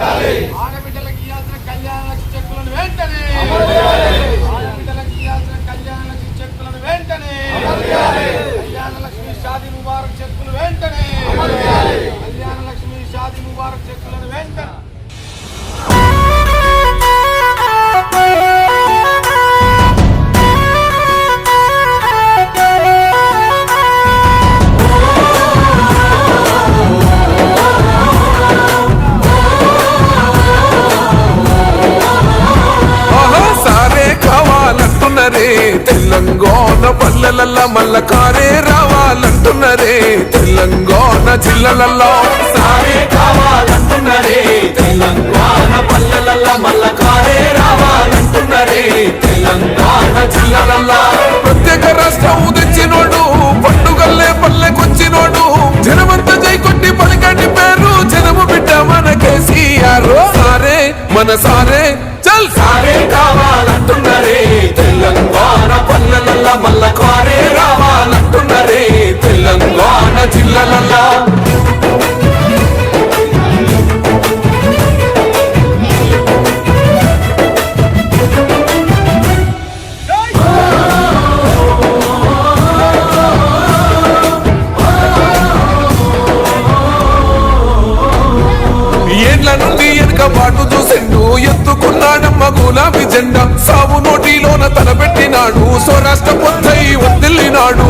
ఆడబిడ్డలకు ఇవ్వాల్సిన కళ్యాణ లక్ష్మి చెక్కులను వెంటనే ఆడబిడ్డలకు ఇవ్వాల్సిన కళ్యాణ లక్ష్మి చెక్కులను వెంటనే కళ్యాణ లక్ష్మి షాదీ ముబారక్ చెక్కులు వెంటనే కళ్యాణ లక్ష్మి షాదీ ముబారక్ చెక్కులను వెంటనే తెలంగాణ పల్లెలల్ల మల్ల కారే రావాలంటున్నరే తెలంగాణ జిల్లలల్లో సారే కావాలంటున్నరే తెలంగాణ పల్లెలల్ల మల్ల కారే రావాలంటున్నరే తెలంగాణ జిల్లలల్లో ప్రత్యేక రాష్ట్రం తెచ్చినోడు పండుగల్లే పల్లెకొచ్చినోడు జనమంతా జై కొట్టి పలికండి పేరు జనము బిడ్డ మన కేసీఆర్ సారే మన సారే చల్ సారే కావాలంటున్నరే తెలంగాణ పల్లెలల్ల మల్ల కారే రావాలంటున్నరే తెలంగాణ జిల్లలల్లో ఏండ్ల నుండి వెనుక బాటు చూసిండు ఎత్తుకున్నాడమ్మ గులాబీ జెండా సాగు నోటిలోన తలబెట్టినాడు స్వరాష్ట్ర పొద్దై వదిలినాడు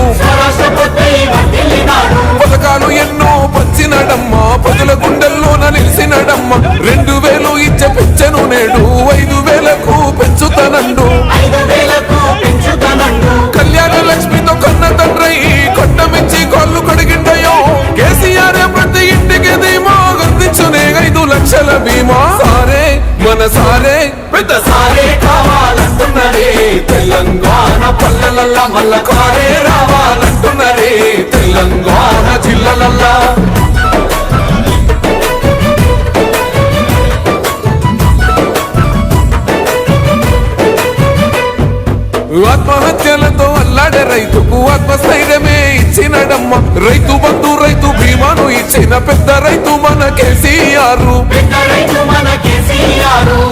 పథకాలు ఎన్నో పంచినాడమ్మ పదుల గుండెల్లోన నిలిచినాడమ్మ 2000 ఇచ్చే పెంచను నేడు 5000కు పెంచుతానండు కళ్యాణ లక్ష్మితో కన్న తండ్రై కొట్టమించి కాళ్ళు కడిగిండయో కేసీఆర్ ప్రతి ఇంటికి ధీమా అందించునే 5 లక్షల బీమా సారే మన సారే పెద్ద సారే కావాలంటున్నరే తెలంగాణ పల్లెలల్ల మల్ల కారే రావాలంటున్నరే తెలంగాణ జిల్లలల్లో ఆత్మహత్యలతో అల్లాడే రైతుకు ఆత్మస్థైర్యమే ఇచ్చినడమ్మ రైతు బంధు రైతు బీమాను ఇచ్చిన పెద్ద రైతు మన కేసీఆర్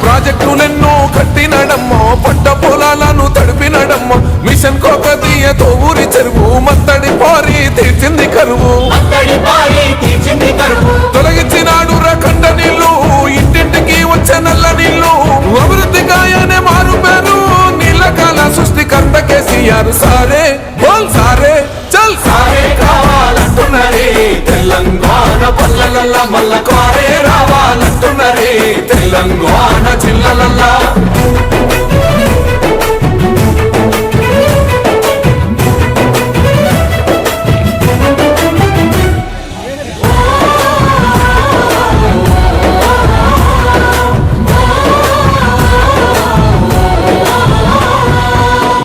ప్రాజెక్టులెన్నో కట్టినడమ్మ పంట పొలాలను తడిపినడమ్మ మిషన్ కోకతీయతో ఊరి చెరువు మత్తడి పారి తీర్చింది కరువు తొలగించినాడు రకండ నీళ్లు ఇంటింటికి వచ్చే నల్ల నీళ్లు అభివృద్ధి గాయనే మారు పేరు నీళ్ళకాల సృష్టికర్త కేసీఆర్ సారే బోల్ సారే చల్ సారే కావాలంటున్నరే తెలంగాణ పల్లెలల్ల మల్ల కారే రావాలంటున్నరే తెలంగాణ జిల్లలల్లో